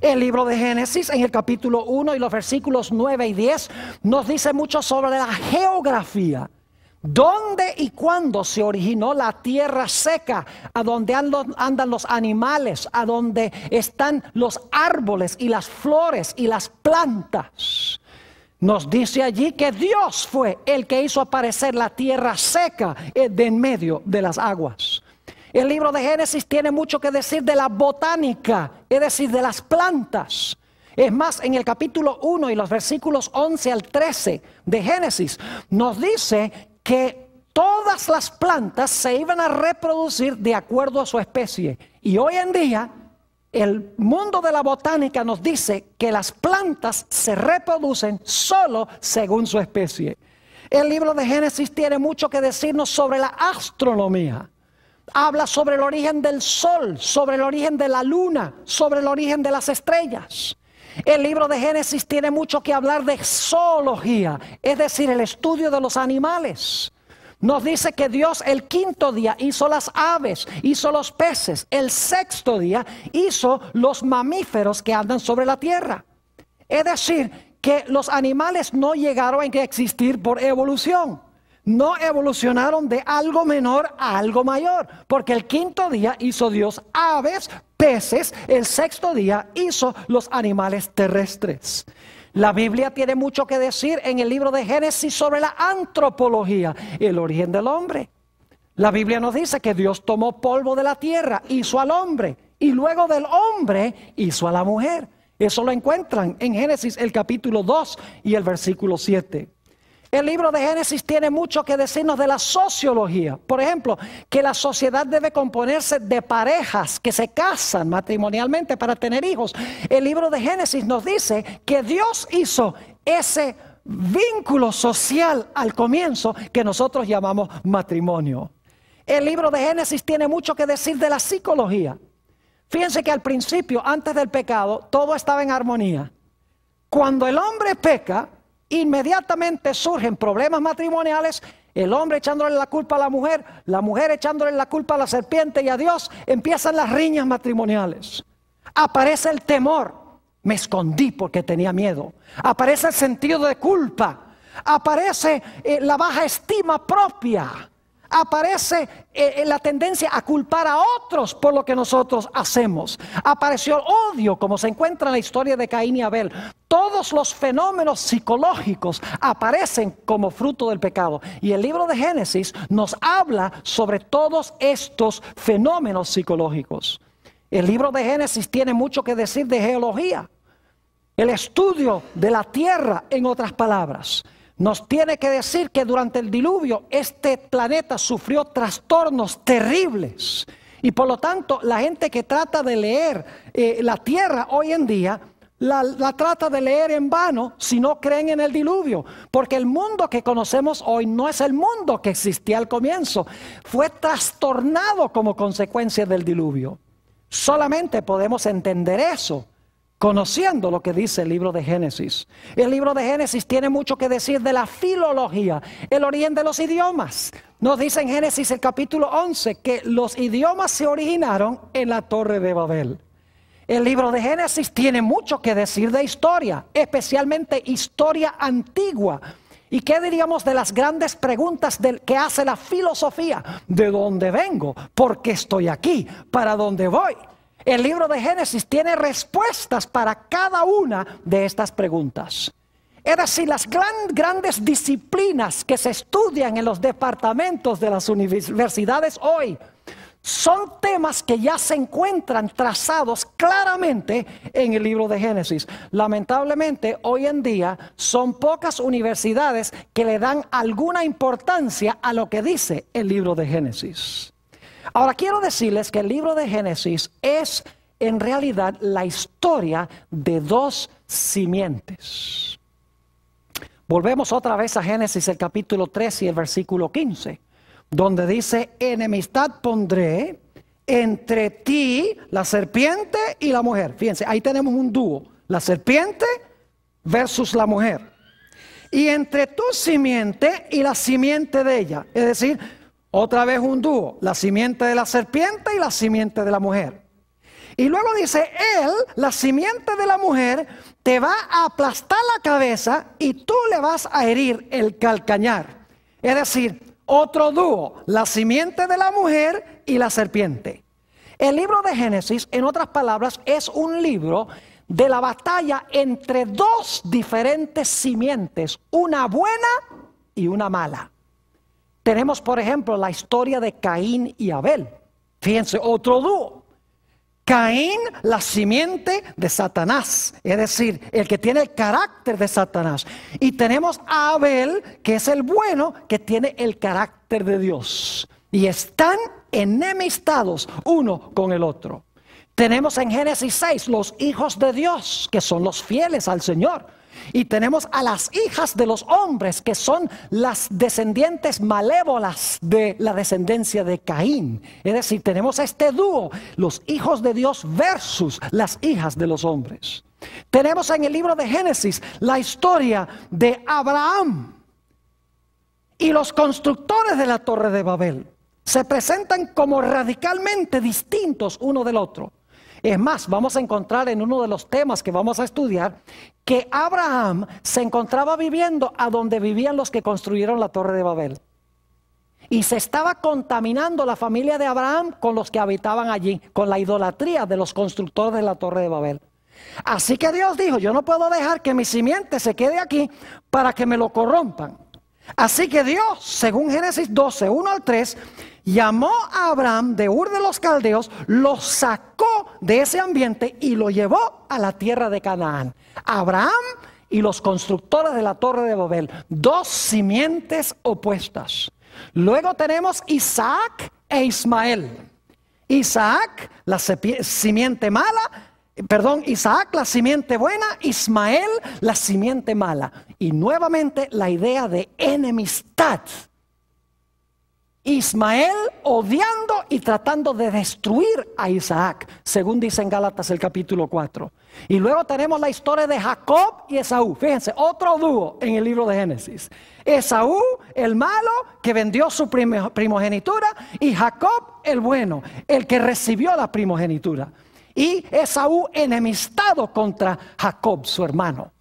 El libro de Génesis en el capítulo 1 y los versículos 9 y 10 nos dice mucho sobre la geografía. ¿Dónde y cuándo se originó la tierra seca? A donde andan los animales, a donde están los árboles y las flores y las plantas. Nos dice allí que Dios fue el que hizo aparecer la tierra seca de en medio de las aguas. El libro de Génesis tiene mucho que decir de la botánica, es decir, de las plantas. Es más, en el capítulo 1 y los versículos 11 al 13 de Génesis, nos dice que todas las plantas se iban a reproducir de acuerdo a su especie. Y hoy en día, el mundo de la botánica nos dice que las plantas se reproducen solo según su especie. El libro de Génesis tiene mucho que decirnos sobre la astronomía. Habla sobre el origen del sol, sobre el origen de la luna, sobre el origen de las estrellas. El libro de Génesis tiene mucho que hablar de zoología, es decir, el estudio de los animales. Nos dice que Dios el quinto día hizo las aves, hizo los peces. El sexto día hizo los mamíferos que andan sobre la tierra. Es decir, que los animales no llegaron a existir por evolución. No evolucionaron de algo menor a algo mayor, porque el quinto día hizo Dios aves, peces, el sexto día hizo los animales terrestres. La Biblia tiene mucho que decir en el libro de Génesis sobre la antropología, el origen del hombre. La Biblia nos dice que Dios tomó polvo de la tierra, hizo al hombre, y luego del hombre hizo a la mujer. Eso lo encuentran en Génesis el capítulo 2 y el versículo 7. El libro de Génesis tiene mucho que decirnos de la sociología. Por ejemplo, que la sociedad debe componerse de parejas que se casan matrimonialmente para tener hijos. El libro de Génesis nos dice que Dios hizo ese vínculo social al comienzo que nosotros llamamos matrimonio. El libro de Génesis tiene mucho que decir de la psicología. Fíjense que al principio, antes del pecado, todo estaba en armonía. Cuando el hombre peca, inmediatamente surgen problemas matrimoniales, el hombre echándole la culpa a la mujer echándole la culpa a la serpiente y a Dios, empiezan las riñas matrimoniales. Aparece el temor, me escondí porque tenía miedo. Aparece el sentido de culpa, aparece la baja estima propia, aparece la tendencia a culpar a otros por lo que nosotros hacemos. Apareció el odio, como se encuentra en la historia de Caín y Abel. Todos los fenómenos psicológicos aparecen como fruto del pecado. Y el libro de Génesis nos habla sobre todos estos fenómenos psicológicos. El libro de Génesis tiene mucho que decir de geología. El estudio de la tierra, en otras palabras, nos tiene que decir que durante el diluvio este planeta sufrió trastornos terribles. Y por lo tanto, la gente que trata de leer la tierra hoy en día, la trata de leer en vano si no creen en el diluvio. Porque el mundo que conocemos hoy no es el mundo que existía al comienzo. Fue trastornado como consecuencia del diluvio. Solamente podemos entender eso conociendo lo que dice el libro de Génesis. El libro de Génesis tiene mucho que decir de la filología, el origen de los idiomas. Nos dice en Génesis el capítulo 11 que los idiomas se originaron en la Torre de Babel. El libro de Génesis tiene mucho que decir de historia, especialmente historia antigua. ¿Y qué diríamos de las grandes preguntas que hace la filosofía? ¿De dónde vengo? ¿Por qué estoy aquí? ¿Para dónde voy? El libro de Génesis tiene respuestas para cada una de estas preguntas. Es decir, las grandes disciplinas que se estudian en los departamentos de las universidades hoy son temas que ya se encuentran trazados claramente en el libro de Génesis. Lamentablemente, hoy en día son pocas universidades que le dan alguna importancia a lo que dice el libro de Génesis. Ahora quiero decirles que el libro de Génesis es en realidad la historia de dos simientes. Volvemos otra vez a Génesis el capítulo 3 y el versículo 15, donde dice: enemistad pondré entre ti, la serpiente, y la mujer. Fíjense, ahí tenemos un dúo, la serpiente versus la mujer. Y entre tu simiente y la simiente de ella, es decir, otra vez un dúo, la simiente de la serpiente y la simiente de la mujer. Y luego dice, él, la simiente de la mujer, te va a aplastar la cabeza y tú le vas a herir el calcañar. Es decir, otro dúo, la simiente de la mujer y la serpiente. El libro de Génesis, en otras palabras, es un libro de la batalla entre dos diferentes simientes, una buena y una mala. Tenemos, por ejemplo, la historia de Caín y Abel. Fíjense, otro dúo. Caín, la simiente de Satanás, es decir, el que tiene el carácter de Satanás. Y tenemos a Abel, que es el bueno, que tiene el carácter de Dios. Y están enemistados uno con el otro. Tenemos en Génesis 6 los hijos de Dios, que son los fieles al Señor. Y tenemos a las hijas de los hombres, que son las descendientes malévolas de la descendencia de Caín. Es decir, tenemos a este dúo, los hijos de Dios versus las hijas de los hombres. Tenemos en el libro de Génesis la historia de Abraham y los constructores de la Torre de Babel. Se presentan como radicalmente distintos uno del otro. Es más, vamos a encontrar en uno de los temas que vamos a estudiar que Abraham se encontraba viviendo a donde vivían los que construyeron la Torre de Babel. Y se estaba contaminando la familia de Abraham con los que habitaban allí, con la idolatría de los constructores de la Torre de Babel. Así que Dios dijo, yo no puedo dejar que mi simiente se quede aquí para que me lo corrompan. Así que Dios, según Génesis 12, 1 al 3, llamó a Abraham de Ur de los Caldeos, lo sacó de ese ambiente y lo llevó a la tierra de Canaán. Abraham y los constructores de la Torre de Babel, dos simientes opuestas. Luego tenemos Isaac e Ismael. Isaac, la simiente mala, Isaac, la simiente buena, Ismael, la simiente mala. Y nuevamente la idea de enemistad. Ismael odiando y tratando de destruir a Isaac, según dice en Gálatas el capítulo 4. Y luego tenemos la historia de Jacob y Esaú. Fíjense, otro dúo en el libro de Génesis. Esaú, el malo, que vendió su primogenitura, y Jacob, el bueno, el que recibió la primogenitura. Y Esaú enemistado contra Jacob, su hermano.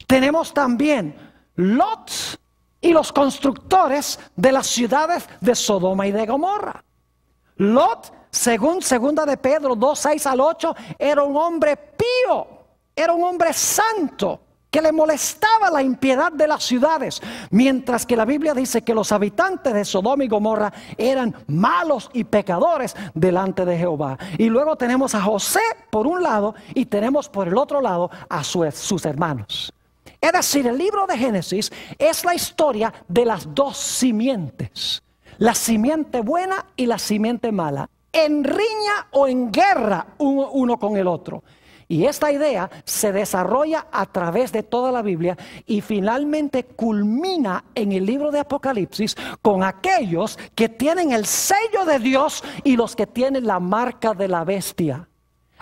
Tenemos también Lot y los constructores de las ciudades de Sodoma y de Gomorra. Lot, según 2 de Pedro 2, 6 al 8, era un hombre pío, era un hombre santo. que le molestaba la impiedad de las ciudades, mientras que la Biblia dice que los habitantes de Sodoma y Gomorra eran malos y pecadores delante de Jehová. Y luego tenemos a José por un lado y tenemos por el otro lado a sus hermanos. Es decir, el libro de Génesis es la historia de las dos simientes, la simiente buena y la simiente mala, en riña o en guerra uno con el otro. Y esta idea se desarrolla a través de toda la Biblia y finalmente culmina en el libro de Apocalipsis con aquellos que tienen el sello de Dios y los que tienen la marca de la bestia.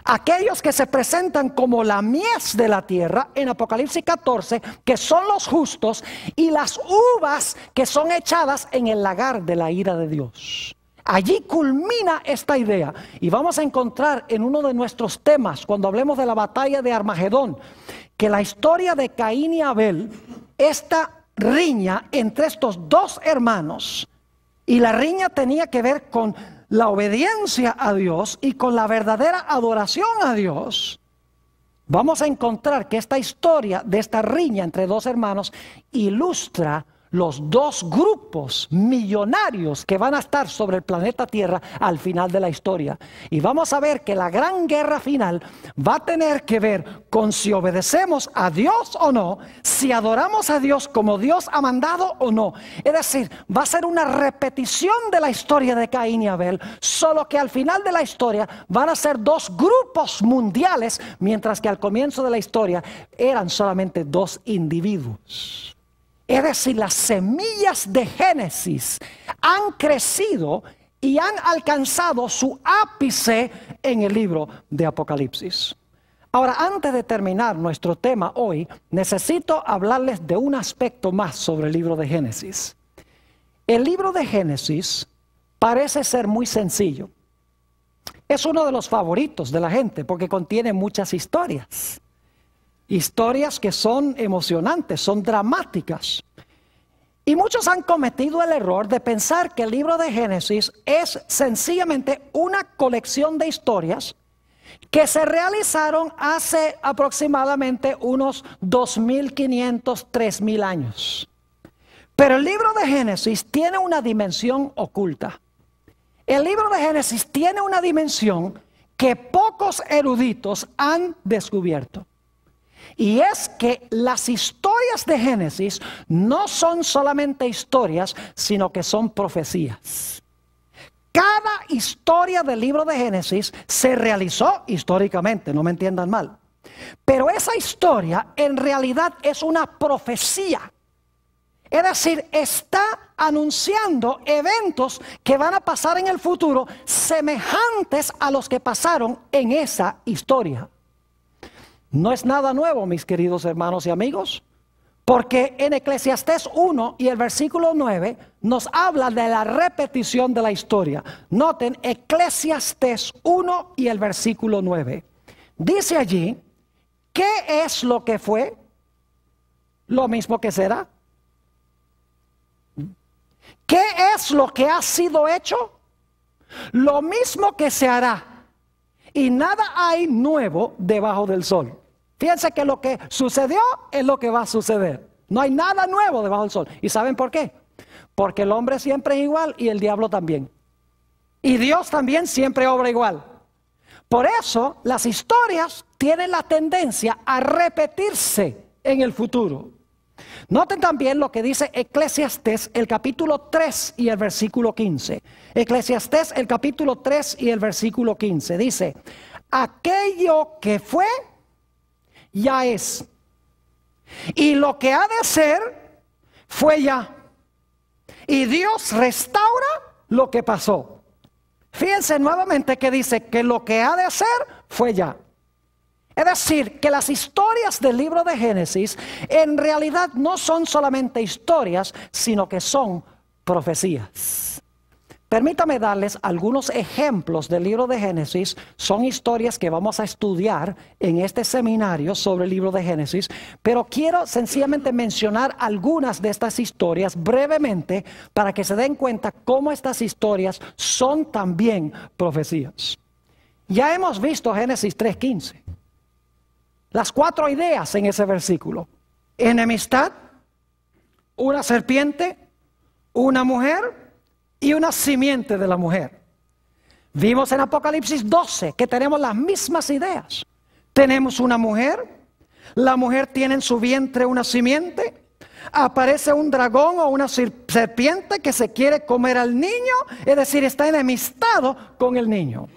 Aquellos que se presentan como la mies de la tierra en Apocalipsis 14, que son los justos, y las uvas que son echadas en el lagar de la ira de Dios. Allí culmina esta idea y vamos a encontrar en uno de nuestros temas, cuando hablemos de la batalla de Armagedón, que la historia de Caín y Abel, esta riña entre estos dos hermanos, y la riña tenía que ver con la obediencia a Dios y con la verdadera adoración a Dios. Vamos a encontrar que esta historia de esta riña entre dos hermanos ilustra los dos grupos millonarios que van a estar sobre el planeta Tierra al final de la historia. Y vamos a ver que la gran guerra final va a tener que ver con si obedecemos a Dios o no, si adoramos a Dios como Dios ha mandado o no. Es decir, va a ser una repetición de la historia de Caín y Abel, solo que al final de la historia van a ser dos grupos mundiales, mientras que al comienzo de la historia eran solamente dos individuos. Es decir, las semillas de Génesis han crecido y han alcanzado su ápice en el libro de Apocalipsis. Ahora, antes de terminar nuestro tema hoy, necesito hablarles de un aspecto más sobre el libro de Génesis. El libro de Génesis parece ser muy sencillo. Es uno de los favoritos de la gente porque contiene muchas historias. Historias que son emocionantes, son dramáticas. Y muchos han cometido el error de pensar que el libro de Génesis es sencillamente una colección de historias que se realizaron hace aproximadamente unos 2.500, 3.000 años. Pero el libro de Génesis tiene una dimensión oculta. El libro de Génesis tiene una dimensión que pocos eruditos han descubierto. Y es que las historias de Génesis no son solamente historias, sino que son profecías. Cada historia del libro de Génesis se realizó históricamente, no me entiendan mal. Pero esa historia en realidad es una profecía. Es decir, está anunciando eventos que van a pasar en el futuro semejantes a los que pasaron en esa historia. No es nada nuevo, mis queridos hermanos y amigos, porque en Eclesiastés 1 y el versículo 9 nos habla de la repetición de la historia. Noten Eclesiastés 1 y el versículo 9. Dice allí, ¿qué es lo que fue? Lo mismo que será. ¿Qué es lo que ha sido hecho? Lo mismo que se hará. Y nada hay nuevo debajo del sol. Fíjense que lo que sucedió es lo que va a suceder. No hay nada nuevo debajo del sol. ¿Y saben por qué? Porque el hombre siempre es igual y el diablo también. Y Dios también siempre obra igual. Por eso las historias tienen la tendencia a repetirse en el futuro. Noten también lo que dice Eclesiastés, el capítulo 3 y el versículo 15. Eclesiastés, el capítulo 3 y el versículo 15. Dice, aquello que fue, ya es. Y lo que ha de ser, fue ya. Y Dios restaura lo que pasó. Fíjense nuevamente que dice que lo que ha de ser, fue ya. Es decir, que las historias del libro de Génesis en realidad no son solamente historias, sino que son profecías. Permítame darles algunos ejemplos del libro de Génesis. Son historias que vamos a estudiar en este seminario sobre el libro de Génesis, pero quiero sencillamente mencionar algunas de estas historias brevemente para que se den cuenta cómo estas historias son también profecías. Ya hemos visto Génesis 3:15. Las 4 ideas en ese versículo. enemistad, una serpiente, una mujer y una simiente de la mujer. Vimos en Apocalipsis 12 que tenemos las mismas ideas. Tenemos una mujer, la mujer tiene en su vientre una simiente, aparece un dragón o una serpiente que se quiere comer al niño, es decir, está enemistado con el niño.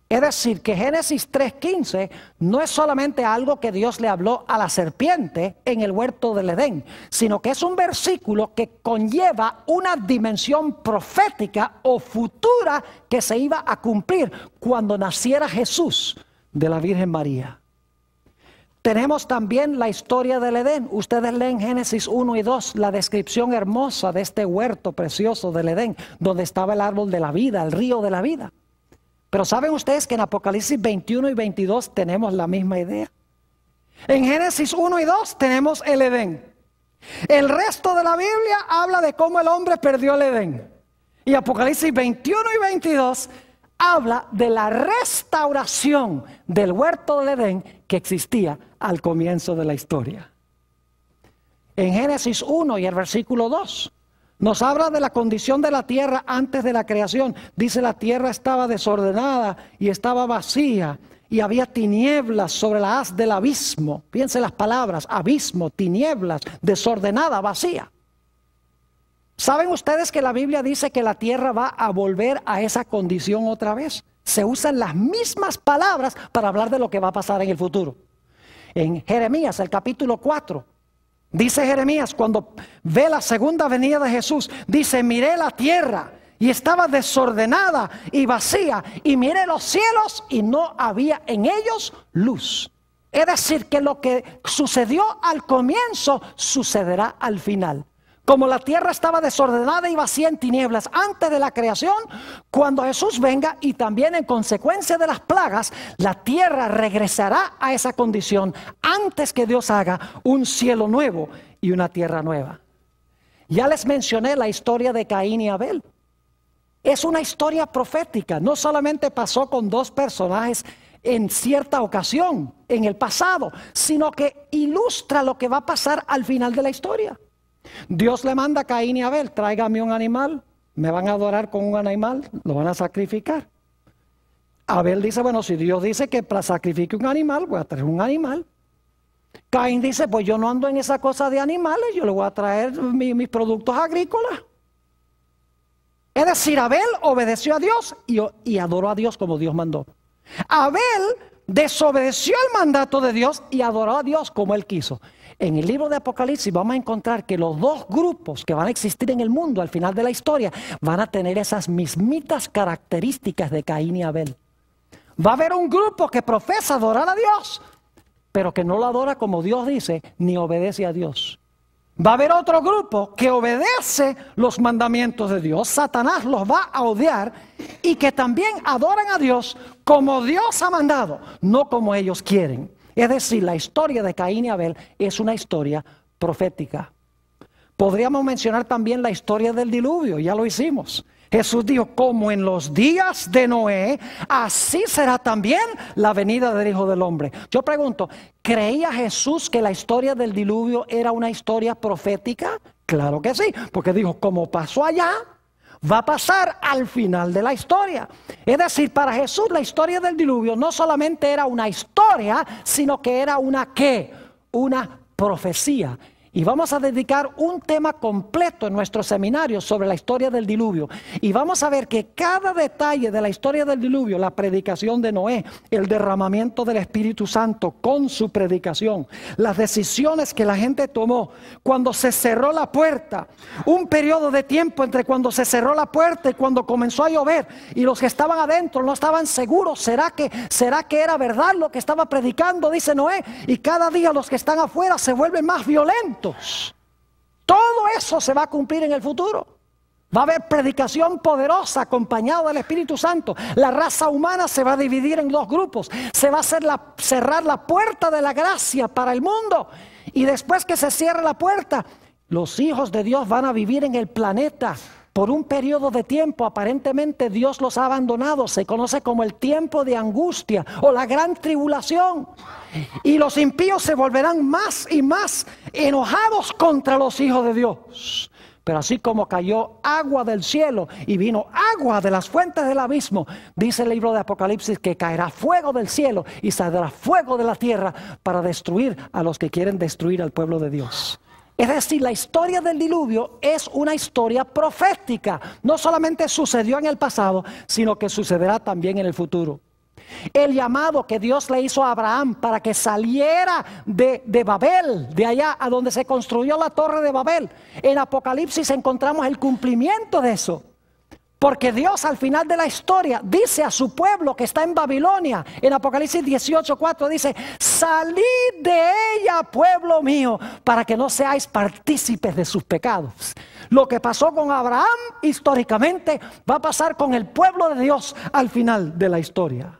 Es decir, que Génesis 3:15 no es solamente algo que Dios le habló a la serpiente en el huerto del Edén, sino que es un versículo que conlleva una dimensión profética o futura que se iba a cumplir cuando naciera Jesús de la Virgen María. Tenemos también la historia del Edén. Ustedes leen Génesis 1 y 2, la descripción hermosa de este huerto precioso del Edén, donde estaba el árbol de la vida, el río de la vida. Pero ¿saben ustedes que en Apocalipsis 21 y 22 tenemos la misma idea? En Génesis 1 y 2 tenemos el Edén. El resto de la Biblia habla de cómo el hombre perdió el Edén. Y Apocalipsis 21 y 22 habla de la restauración del huerto del Edén que existía al comienzo de la historia. En Génesis 1 y el versículo 2 nos habla de la condición de la tierra antes de la creación. Dice: la tierra estaba desordenada y estaba vacía y había tinieblas sobre la haz del abismo. Fíjense las palabras: abismo, tinieblas, desordenada, vacía. ¿Saben ustedes que la Biblia dice que la tierra va a volver a esa condición otra vez? Se usan las mismas palabras para hablar de lo que va a pasar en el futuro. En Jeremías, el capítulo 4, dice Jeremías, cuando ve la segunda venida de Jesús, dice: miré la tierra y estaba desordenada y vacía, y miré los cielos y no había en ellos luz. Es decir, que lo que sucedió al comienzo sucederá al final. Como la tierra estaba desordenada y vacía en tinieblas antes de la creación, cuando Jesús venga y también en consecuencia de las plagas, la tierra regresará a esa condición antes que Dios haga un cielo nuevo y una tierra nueva. Ya les mencioné la historia de Caín y Abel. Es una historia profética, no solamente pasó con dos personajes en cierta ocasión, en el pasado, sino que ilustra lo que va a pasar al final de la historia. Dios le manda a Caín y Abel: tráigame un animal, me van a adorar con un animal, lo van a sacrificar. Abel dice: bueno, si Dios dice que para sacrifique un animal, voy a traer un animal. Caín dice: pues yo no ando en esa cosa de animales, yo le voy a traer mis productos agrícolas. Es decir, Abel obedeció a Dios y adoró a Dios como Dios mandó. Abel desobedeció el mandato de Dios y adoró a Dios como él quiso. En el libro de Apocalipsis vamos a encontrar que los dos grupos que van a existir en el mundo al final de la historia van a tener esas mismitas características de Caín y Abel. Va a haber un grupo que profesa adorar a Dios, pero que no lo adora como Dios dice, ni obedece a Dios. Va a haber otro grupo que obedece los mandamientos de Dios. Satanás los va a odiar, y que también adoran a Dios como Dios ha mandado, no como ellos quieren. Es decir, la historia de Caín y Abel es una historia profética. Podríamos mencionar también la historia del diluvio, ya lo hicimos. Jesús dijo: como en los días de Noé, así será también la venida del Hijo del Hombre. Yo pregunto, ¿creía Jesús que la historia del diluvio era una historia profética? Claro que sí, porque dijo: como pasó allá, va a pasar al final de la historia. Es decir, para Jesús la historia del diluvio no solamente era una historia, sino que era una ¿qué? Una profecía. Y vamos a dedicar un tema completo en nuestro seminario sobre la historia del diluvio. Y vamos a ver que cada detalle de la historia del diluvio, la predicación de Noé, el derramamiento del Espíritu Santo con su predicación, las decisiones que la gente tomó cuando se cerró la puerta, un periodo de tiempo entre cuando se cerró la puerta y cuando comenzó a llover, y los que estaban adentro no estaban seguros, ¿será que era verdad lo que estaba predicando? Dice Noé, y cada día los que están afuera se vuelven más violentos. Todo eso se va a cumplir en el futuro. Va a haber predicación poderosa acompañada del Espíritu Santo. La raza humana se va a dividir en dos grupos. Se va a cerrar la puerta de la gracia para el mundo. Y después que se cierre la puerta, los hijos de Dios van a vivir en el planeta Por un periodo de tiempo aparentemente Dios los ha abandonado. Se conoce como el tiempo de angustia o la gran tribulación. Y los impíos se volverán más y más enojados contra los hijos de Dios. Pero así como cayó agua del cielo y vino agua de las fuentes del abismo, dice el libro de Apocalipsis que caerá fuego del cielo y saldrá fuego de la tierra para destruir a los que quieren destruir al pueblo de Dios. Es decir, la historia del diluvio es una historia profética. No solamente sucedió en el pasado, sino que sucederá también en el futuro. El llamado que Dios le hizo a Abraham para que saliera de Babel, de allá a donde se construyó la torre de Babel. En Apocalipsis encontramos el cumplimiento de eso. Porque Dios al final de la historia dice a su pueblo que está en Babilonia. En Apocalipsis 18:4 dice: salid de ella, pueblo mío, para que no seáis partícipes de sus pecados. Lo que pasó con Abraham históricamente va a pasar con el pueblo de Dios al final de la historia.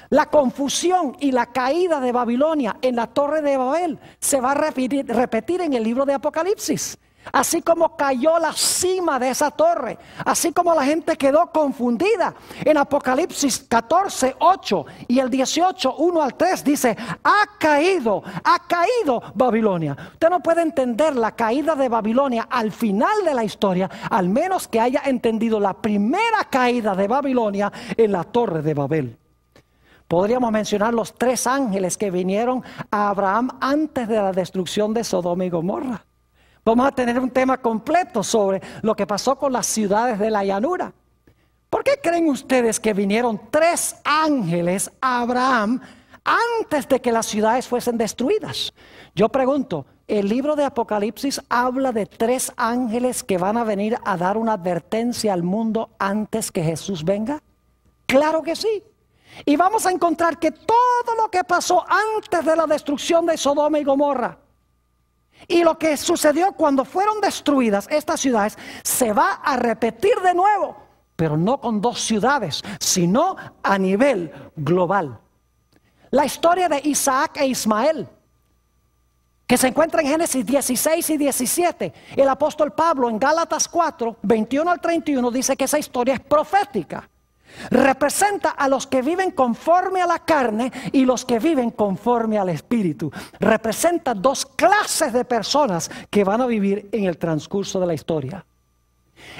La confusión y la caída de Babilonia en la torre de Babel se va a repetir en el libro de Apocalipsis. Así como cayó la cima de esa torre, así como la gente quedó confundida. En Apocalipsis 14:8 y el 18:1 al 3 dice: ha caído Babilonia. Usted no puede entender la caída de Babilonia al final de la historia, al menos que haya entendido la primera caída de Babilonia en la torre de Babel. Podríamos mencionar los 3 ángeles que vinieron a Abraham antes de la destrucción de Sodoma y Gomorra. Vamos a tener un tema completo sobre lo que pasó con las ciudades de la llanura. ¿Por qué creen ustedes que vinieron 3 ángeles a Abraham antes de que las ciudades fuesen destruidas? Yo pregunto, ¿el libro de Apocalipsis habla de 3 ángeles que van a venir a dar una advertencia al mundo antes que Jesús venga? Claro que sí. Y vamos a encontrar que todo lo que pasó antes de la destrucción de Sodoma y Gomorra y lo que sucedió cuando fueron destruidas estas ciudades se va a repetir de nuevo, pero no con 2 ciudades, sino a nivel global. La historia de Isaac e Ismael, que se encuentra en Génesis 16 y 17. El apóstol Pablo en Gálatas 4, 21 al 31 dice que esa historia es profética. Representa a los que viven conforme a la carne y los que viven conforme al espíritu. Representa 2 clases de personas que van a vivir en el transcurso de la historia.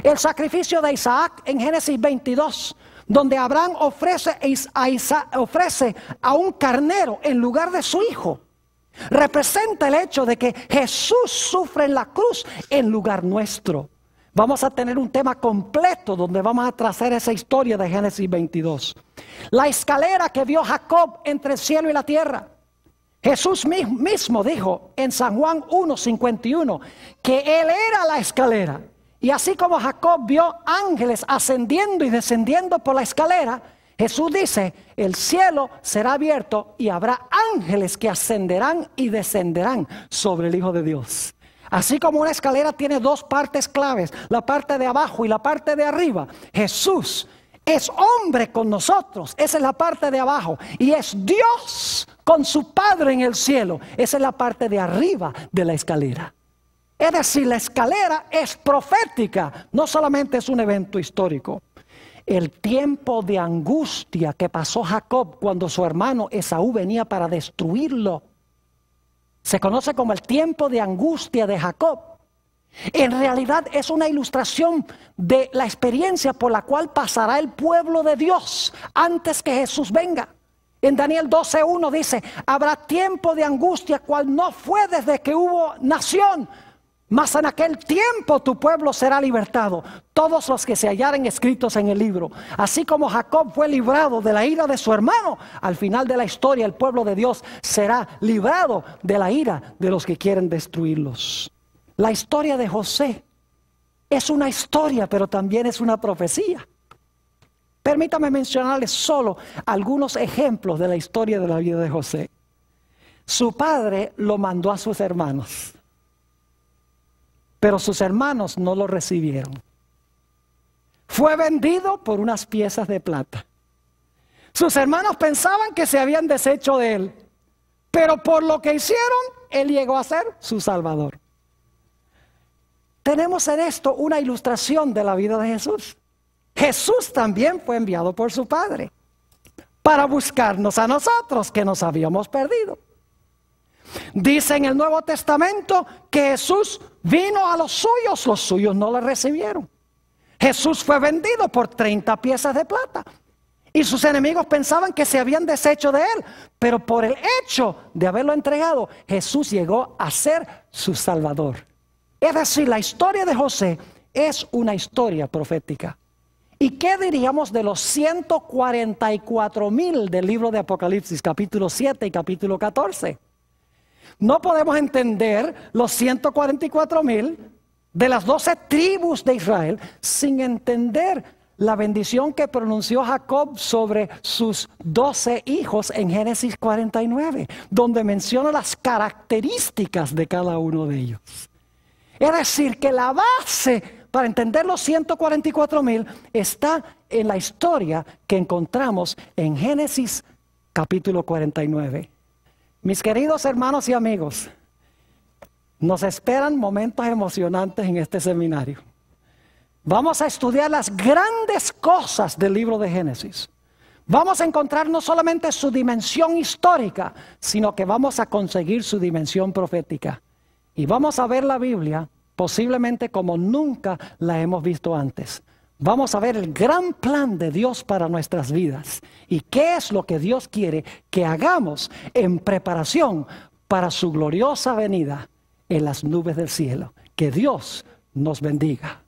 El sacrificio de Isaac en Génesis 22, donde Abraham ofrece a un carnero en lugar de su hijo, representa el hecho de que Jesús sufre en la cruz en lugar nuestro. Vamos a tener un tema completo donde vamos a trazar esa historia de Génesis 22. La escalera que vio Jacob entre el cielo y la tierra. Jesús mismo dijo en San Juan 1:51 que Él era la escalera. Y así como Jacob vio ángeles ascendiendo y descendiendo por la escalera, Jesús dice: el cielo será abierto y habrá ángeles que ascenderán y descenderán sobre el Hijo de Dios. Así como una escalera tiene 2 partes claves, la parte de abajo y la parte de arriba, Jesús es hombre con nosotros, esa es la parte de abajo, y es Dios con su Padre en el cielo, esa es la parte de arriba de la escalera. Es decir, la escalera es profética, no solamente es un evento histórico. El tiempo de angustia que pasó Jacob cuando su hermano Esaú venía para destruirlo se conoce como el tiempo de angustia de Jacob. En realidad es una ilustración de la experiencia por la cual pasará el pueblo de Dios antes que Jesús venga. En Daniel 12:1 dice: habrá tiempo de angustia cual no fue desde que hubo nación, mas en aquel tiempo tu pueblo será libertado, todos los que se hallaren escritos en el libro. Así como Jacob fue librado de la ira de su hermano, al final de la historia el pueblo de Dios será librado de la ira de los que quieren destruirlos. La historia de José es una historia, pero también es una profecía. Permítame mencionarles solo algunos ejemplos de la historia de la vida de José. Su padre lo mandó a sus hermanos, pero sus hermanos no lo recibieron. Fue vendido por unas piezas de plata. Sus hermanos pensaban que se habían deshecho de él, pero por lo que hicieron, él llegó a ser su salvador. tenemos en esto una ilustración de la vida de Jesús. Jesús también fue enviado por su Padre para buscarnos a nosotros que nos habíamos perdido. Dice en el Nuevo Testamento que Jesús vino a los suyos no le recibieron. Jesús fue vendido por 30 piezas de plata. Y sus enemigos pensaban que se habían deshecho de él. Pero por el hecho de haberlo entregado, Jesús llegó a ser su Salvador. Es decir, la historia de José es una historia profética. ¿Y qué diríamos de los 144,000 del libro de Apocalipsis, capítulo 7 y capítulo 14? No podemos entender los 144,000 de las 12 tribus de Israel sin entender la bendición que pronunció Jacob sobre sus 12 hijos en Génesis 49, donde menciona las características de cada uno de ellos. Es decir, que la base para entender los 144,000 está en la historia que encontramos en Génesis capítulo 49. Mis queridos hermanos y amigos, nos esperan momentos emocionantes en este seminario. Vamos a estudiar las grandes cosas del libro de Génesis. Vamos a encontrar no solamente su dimensión histórica, sino que vamos a conseguir su dimensión profética. Y vamos a ver la Biblia posiblemente como nunca la hemos visto antes. Vamos a ver el gran plan de Dios para nuestras vidas y qué es lo que Dios quiere que hagamos en preparación para su gloriosa venida en las nubes del cielo. Que Dios nos bendiga.